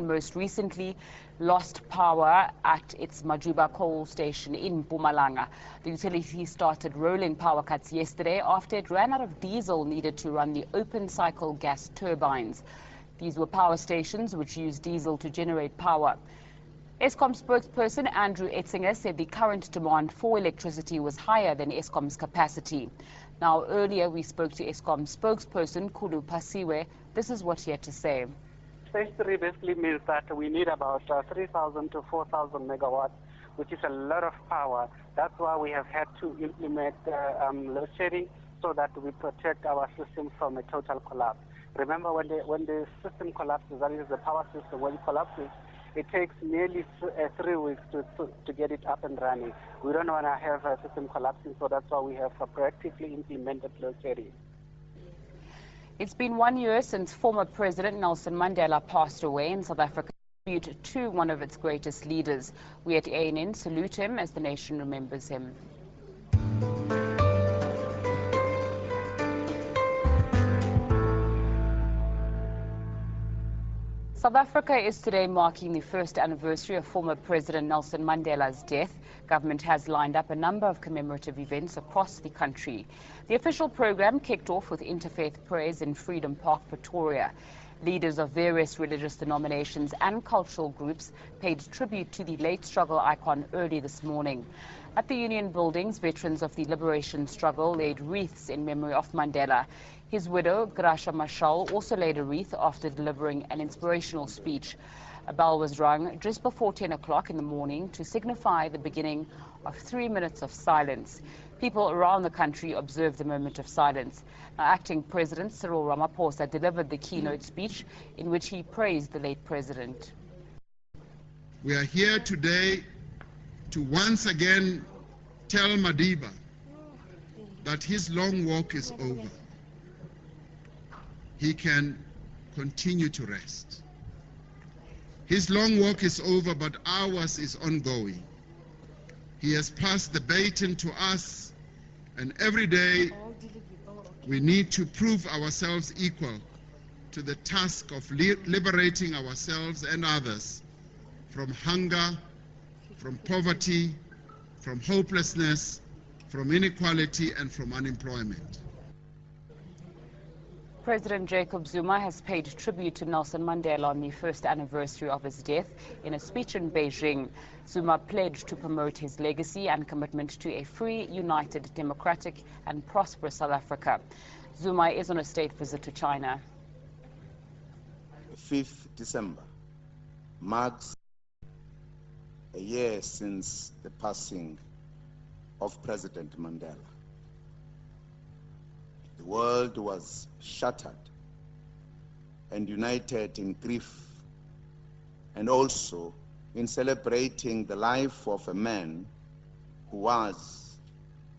most recently lost power at its Majuba coal station in Mpumalanga. The utility started rolling power cuts yesterday after it ran out of diesel needed to run the open-cycle gas turbines. These were power stations which use diesel to generate power. Eskom spokesperson Andrew Etzinger said the current demand for electricity was higher than Eskom's capacity. Now, earlier we spoke to Eskom spokesperson Kulu Pasiwe. This is what he had to say. Stage 3 basically means that we need about 3,000 to 4,000 megawatts, which is a lot of power. That's why we have had to implement load shedding so that we protect our system from a total collapse. Remember, when the system collapses, that is the power system, when it collapses, it takes nearly 3 weeks to get it up and running. We don't want to have a system collapsing, so that's why we have proactively implemented load shedding. It's been 1 year since former President Nelson Mandela passed away in South Africa. Tribute to one of its greatest leaders. We at ANN salute him as the nation remembers him. South Africa is today marking the first anniversary of former President Nelson Mandela's death. Government has lined up a number of commemorative events across the country. The official program kicked off with interfaith prayers in Freedom Park, Pretoria. Leaders of various religious denominations and cultural groups paid tribute to the late struggle icon early this morning. At the Union Buildings, veterans of the liberation struggle laid wreaths in memory of Mandela. His widow, Gracia Mashal, also laid a wreath after delivering an inspirational speech. A bell was rung just before 10 o'clock in the morning to signify the beginning of 3 minutes of silence. People around the country observed the moment of silence. Now, Acting President Cyril Ramaphosa delivered the keynote speech in which he praised the late president. We are here today to once again tell Madiba that his long walk is over. He can continue to rest. His long walk is over, but ours is ongoing. He has passed the baton to us, and every day we need to prove ourselves equal to the task of liberating ourselves and others from hunger, from poverty, from hopelessness, from inequality, and from unemployment. President Jacob Zuma has paid tribute to Nelson Mandela on the first anniversary of his death. In a speech in Beijing, Zuma pledged to promote his legacy and commitment to a free, united, democratic and prosperous South Africa. Zuma is on a state visit to China. 5th December marks a year since the passing of President Mandela. The world was shattered and united in grief, and also in celebrating the life of a man who was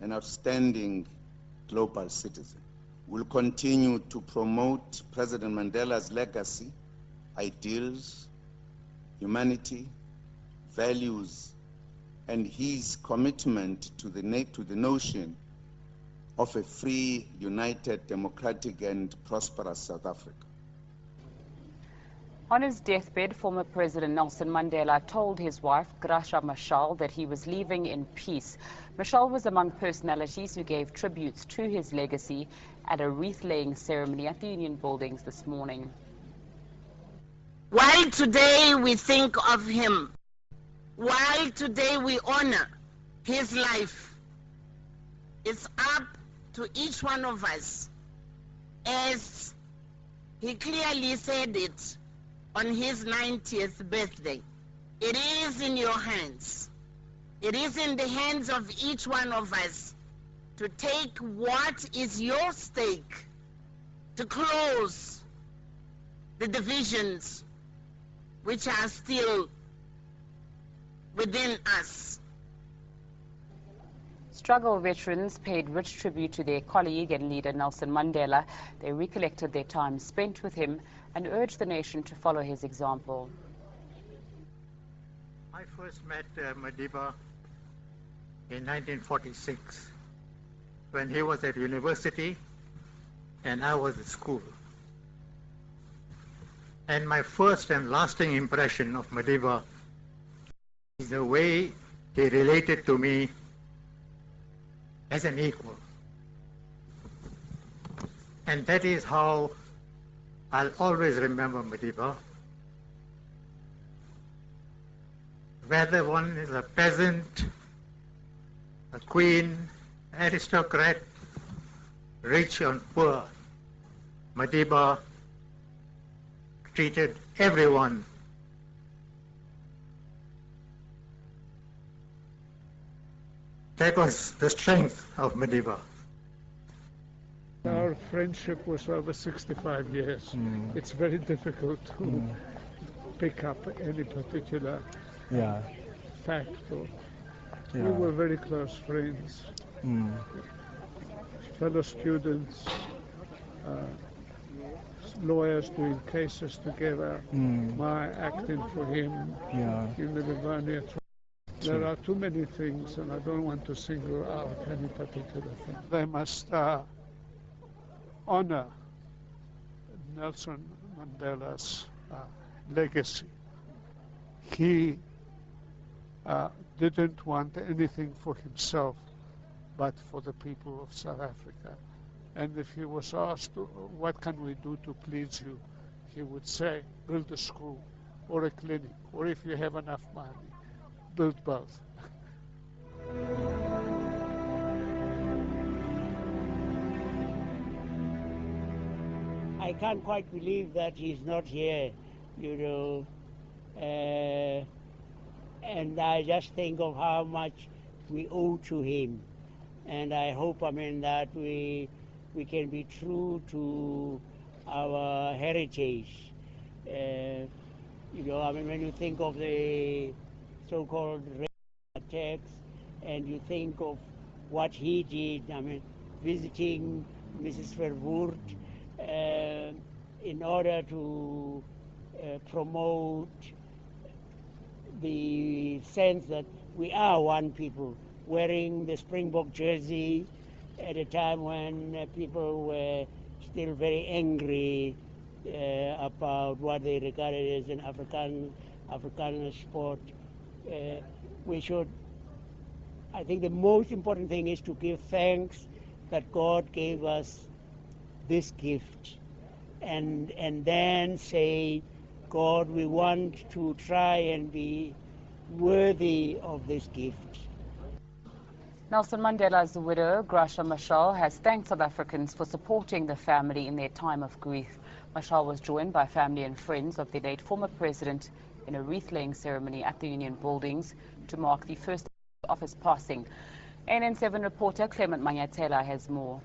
an outstanding global citizen. We'll continue to promote President Mandela's legacy, ideals, humanity, values, and his commitment to the notion of a free, united, democratic and prosperous South Africa. On his deathbed, former President Nelson Mandela told his wife, Gracia Mashal, that he was leaving in peace. Mashal was among personalities who gave tributes to his legacy at a wreath-laying ceremony at the Union Buildings this morning. While today we think of him, while today we honor his life, it's up to each one of us, as he clearly said it on his 90th birthday. It is in your hands. It is in the hands of each one of us to take what is your stake to close the divisions which are still within us. Struggle veterans paid rich tribute to their colleague and leader Nelson Mandela. They recollected their time spent with him and urged the nation to follow his example. I first met Madiba in 1946 when he was at university and I was at school. And my first and lasting impression of Madiba is the way he related to me as an equal. And that is how I'll always remember Madiba. Whether one is a peasant, a queen, aristocrat, rich or poor, Madiba treated everyone that was the strength of Madiba. Our friendship was over 65 years. It's very difficult to pick up any particular fact. We were very close friends, fellow students, lawyers doing cases together, my acting for him in the Livonia trial. There are too many things, and I don't want to single out any particular thing. They must honor Nelson Mandela's legacy. He didn't want anything for himself, but for the people of South Africa. And if he was asked, what can we do to please you? He would say, build a school or a clinic, or if you have enough money, build both. I can't quite believe that he's not here, you know, and I just think of how much we owe to him. And I hope, that we can be true to our heritage. When you think of the so-called attacks, and you think of what he did, visiting Mrs. Verwoerd in order to promote the sense that we are one people, wearing the Springbok jersey at a time when people were still very angry about what they regarded as an Afrikaner sport. I think the most important thing is to give thanks that God gave us this gift, and then say, God, we want to try and be worthy of this gift. Nelson Mandela's widow, Gracia Machel, has thanked South Africans for supporting the family in their time of grief. Machel was joined by family and friends of the late former president in a wreath-laying ceremony at the Union Buildings to mark the first of his passing. ANN7 reporter Clement Manyatela has more.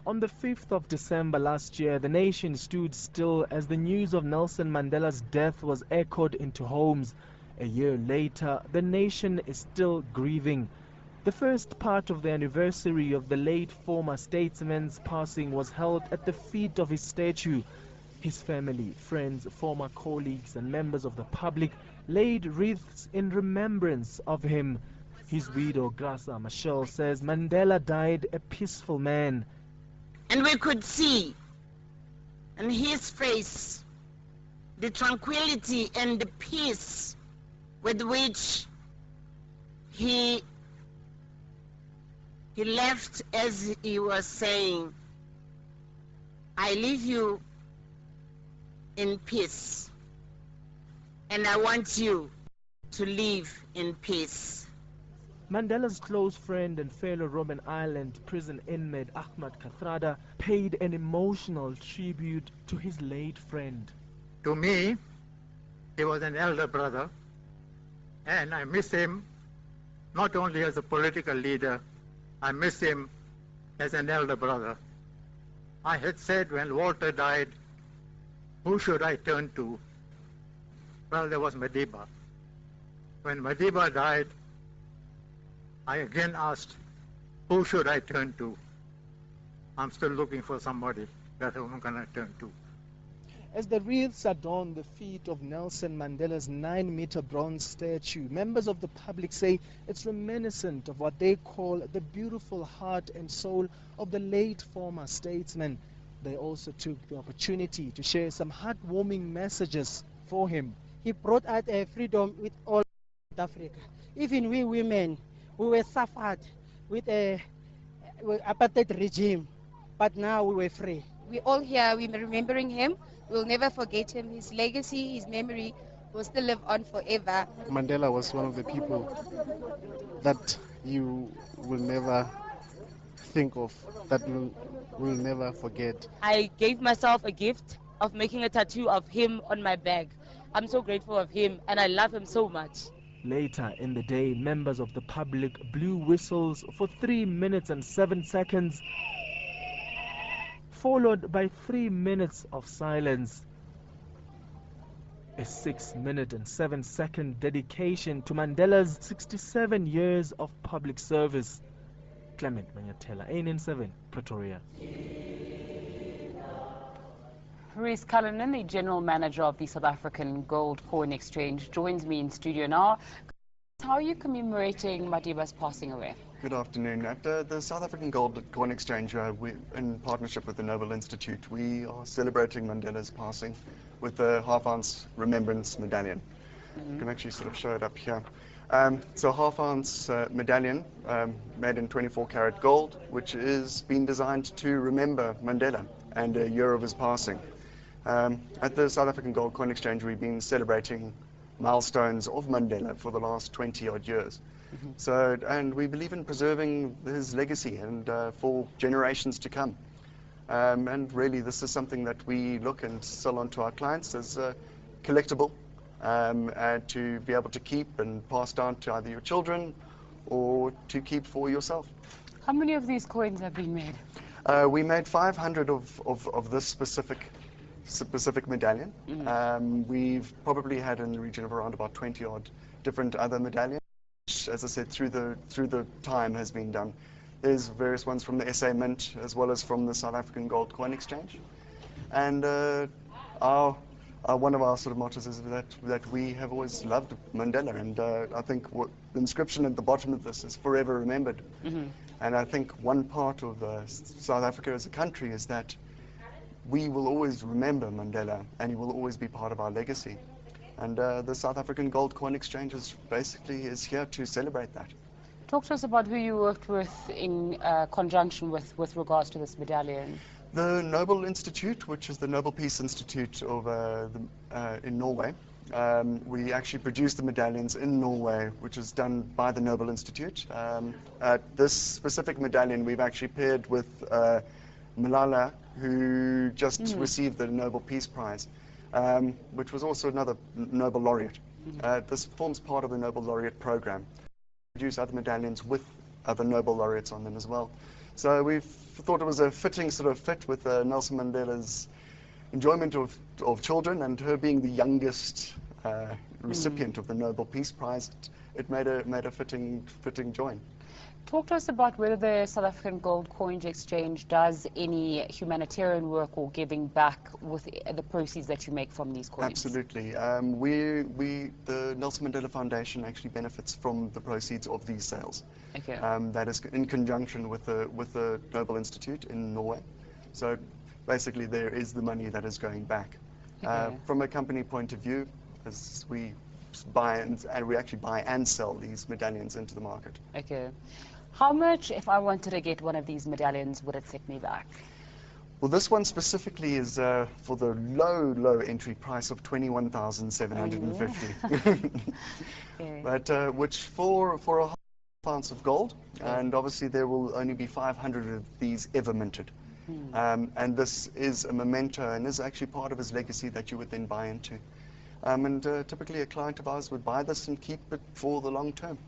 On the 5th of December last year, the nation stood still as the news of Nelson Mandela's death was echoed into homes. A year later, the nation is still grieving. The first part of the anniversary of the late former statesman's passing was held at the feet of his statue. His family, friends, former colleagues and members of the public laid wreaths in remembrance of him. His widow, Gracia Machel, says Mandela died a peaceful man. And we could see in his face the tranquility and the peace with which he left, as he was saying, I leave you in peace, and I want you to live in peace. Mandela's close friend and fellow Robben Island prison inmate Ahmad Kathrada paid an emotional tribute to his late friend. To me, he was an elder brother, and I miss him not only as a political leader, I miss him as an elder brother. I had said when Walter died, who should I turn to? Well, there was Madiba. When Madiba died, I again asked, who should I turn to? I'm still looking for somebody that I'm going to turn to. As the wreaths adorn the feet of Nelson Mandela's 9-meter bronze statue, members of the public say it's reminiscent of what they call the beautiful heart and soul of the late former statesman. They also took the opportunity to share some heartwarming messages for him. He brought out freedom with all South Africa. Even we women, we were suffered with a apartheid regime, but now we were free. We all here, we're remembering him. We'll never forget him. His legacy, his memory will still live on forever. Mandela was one of the people that you will never think of, that will never forget. I gave myself a gift of making a tattoo of him on my back. I'm so grateful of him and I love him so much. Later in the day, members of the public blew whistles for 3 minutes and 7 seconds, followed by 3 minutes of silence. A 6-minute and 7-second dedication to Mandela's 67 years of public service. Clement Manyatela, ANN7, Pretoria. Reese Cullinan, the General Manager of the South African Gold Coin Exchange, joins me in studio now. How are you commemorating Madiba's passing away? Good afternoon. At the South African Gold Coin Exchange, in partnership with the Nobel Institute, we are celebrating Mandela's passing with the half-ounce remembrance medallion. You can actually sort of show it up here. So half-ounce medallion made in 24-karat gold, which is been designed to remember Mandela and a year of his passing. At the South African Gold Coin Exchange, we've been celebrating milestones of Mandela for the last 20-odd years. So, and we believe in preserving his legacy and for generations to come. And really, this is something that we look and sell on to our clients as collectible, and to be able to keep and pass down to either your children or to keep for yourself. How many of these coins have been made? We made 500 of this specific medallion. We've probably had in the region of around about 20-odd different other medallions, which, as I said, through the time has been done. There's various ones from the SA Mint as well as from the South African Gold Coin Exchange. And one of our sort of mottos is that we have always loved Mandela, and I think what the inscription at the bottom of this is forever remembered. And I think one part of South Africa as a country is that we will always remember Mandela, and he will always be part of our legacy. And the South African Gold Coin Exchange is here to celebrate that. Talk to us about who you worked with in conjunction with regards to this medallion. The Nobel Institute, which is the Nobel Peace Institute of, in Norway. We actually produced the medallions in Norway, which is done by the Nobel Institute. This specific medallion we've actually paired with Malala, who just received the Nobel Peace Prize, which was also another Nobel laureate. This forms part of the Nobel laureate program. We produce other medallions with other Nobel laureates on them as well. So we thought it was a fitting sort of fit with Nelson Mandela's enjoyment of children and her being the youngest recipient of the Nobel Peace Prize. It made a fitting join. Talk to us about whether the South African Gold Coin Exchange does any humanitarian work or giving back with the proceeds that you make from these coins. Absolutely. The Nelson Mandela Foundation actually benefits from the proceeds of these sales. Okay. That is in conjunction with the Nobel Institute in Norway. So basically there is the money that is going back. Okay. From a company point of view, as we buy and we actually buy and sell these medallions into the market. Okay. How much, if I wanted to get one of these medallions, would it set me back? Well, this one specifically is for the low entry price of 21,750. Okay. But which for a half ounce of gold, and obviously there will only be 500 of these ever minted. And this is a memento and is actually part of his legacy that you would then buy into. And typically a client of ours would buy this and keep it for the long term.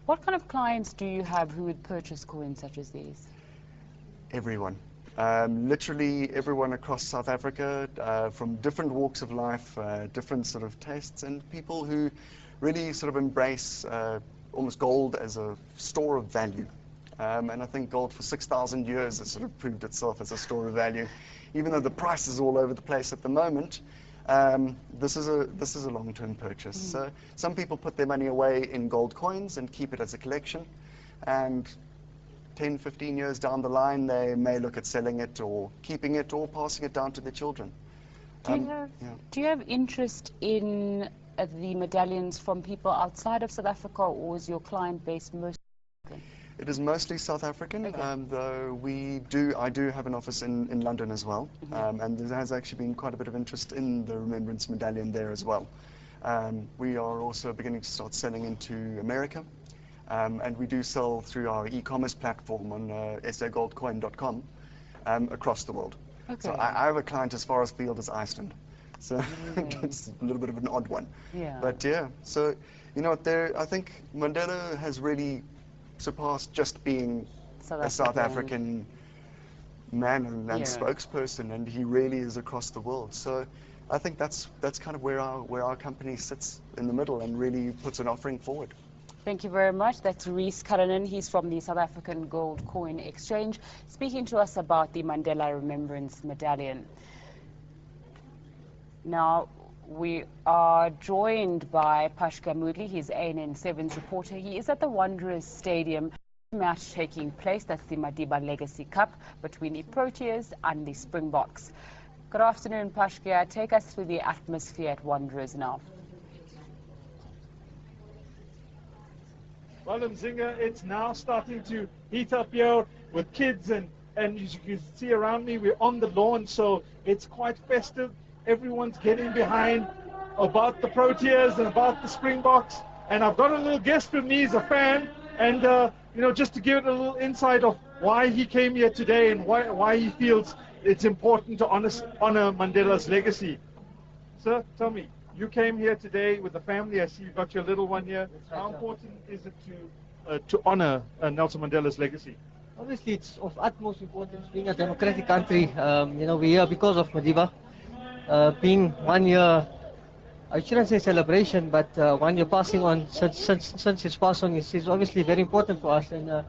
What kind of clients do you have who would purchase coins such as these? Everyone. Literally everyone across South Africa, from different walks of life, different sort of tastes, and people who really sort of embrace almost gold as a store of value. And I think gold for 6,000 years has sort of proved itself as a store of value. Even though the price is all over the place at the moment, this is a long-term purchase. So some people put their money away in gold coins and keep it as a collection, and 10, 15 years down the line, they may look at selling it or keeping it or passing it down to their children. Do you have interest in the medallions from people outside of South Africa, or is your client base mostly? It is mostly South African, though I do have an office in London as well, and there has actually been quite a bit of interest in the Remembrance medallion there as well. We are also beginning to start selling into America, and we do sell through our e-commerce platform on sagoldcoin.com across the world. So I have a client as far afield as Iceland, so it's a little bit of an odd one. But yeah, so you know, I think Mandela has really surpassed just being a South African man and spokesperson, and he really is across the world. So I think that's kind of where our company sits in the middle and really puts an offering forward. Thank you very much. That's Reese Cullinan. He's from the South African Gold Coin Exchange, speaking to us about the Mandela Remembrance medallion. Now, we are joined by Pashka Moodley. He's ANN7's reporter. He is at the Wanderers Stadium. Match taking place. That's the Madiba Legacy Cup between the Proteas and the Springboks. Good afternoon, Pashka. Take us through the atmosphere at Wanderers now. Well, Mzinga, it's now starting to heat up here with kids, and as you can see around me, we're on the lawn, so it's quite festive. Everyone's getting behind about the Proteas and about the Springboks, and I've got a little guest with me. He's a fan, and you know, just to give it a little insight of why he came here today and why he feels it's important to honor Mandela's legacy. Sir, tell me, you came here today with the family. I see you've got your little one here. How important is it to honor Nelson Mandela's legacy? Obviously, it's of utmost importance. Being a democratic country, you know, we're here because of Madiba. Being 1 year, I shouldn't say celebration, but 1 year passing on since his pass on is obviously very important for us. And